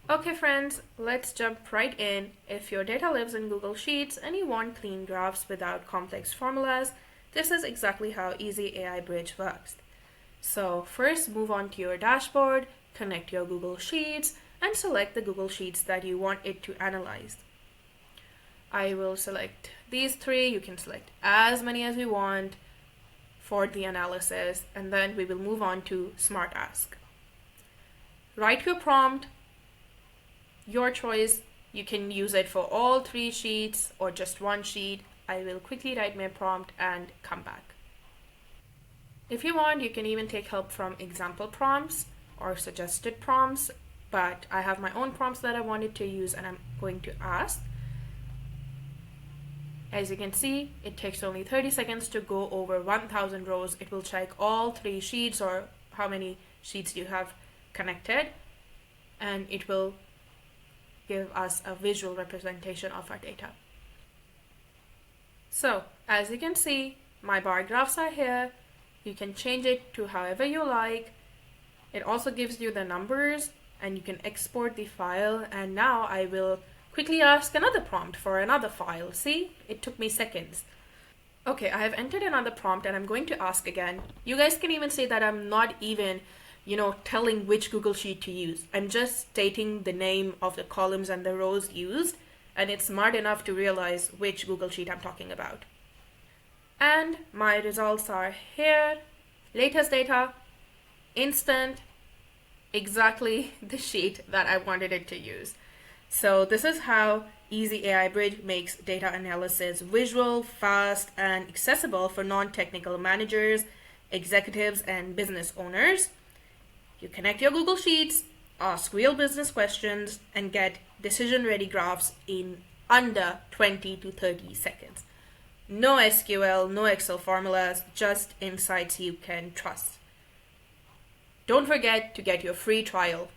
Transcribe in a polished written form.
Okay friends, let's jump right in. If your data lives in Google Sheets and you want clean graphs without complex formulas, this is exactly how EasyAI Bridge works. So first move on to your dashboard, connect your Google Sheets, and select the Google Sheets that you want it to analyze. I will select these three. You can select as many as we want for the analysis, and then we will move on to Smart Ask. Write your prompt, your choice. You can use it for all three sheets or just one sheet. I will quickly write my prompt and come back. If you want, you can even take help from example prompts or suggested prompts, but I have my own prompts that I wanted to use and I'm going to ask. As you can see, it takes only 30 seconds to go over 1000 rows. It will check all three sheets or how many sheets you have connected, and it will give us a visual representation of our data. So, as you can see, my bar graphs are here. You can change it to however you like. It also gives you the numbers and you can export the file, and now I will quickly ask another prompt for another file. See, it took me seconds. Okay, I have entered another prompt and I'm going to ask again. You guys can even say that I'm not even, telling which Google Sheet to use. I'm just stating the name of the columns and the rows used, and it's smart enough to realize which Google Sheet I'm talking about. And my results are here. Latest data, instant, exactly the sheet that I wanted it to use. So this is how EasyAI Bridge makes data analysis visual, fast, and accessible for non-technical managers, executives, and business owners. You connect your Google Sheets, ask real business questions, and get decision-ready graphs in under 20 to 30 seconds. No SQL, no Excel formulas, just insights you can trust. Don't forget to get your free trial.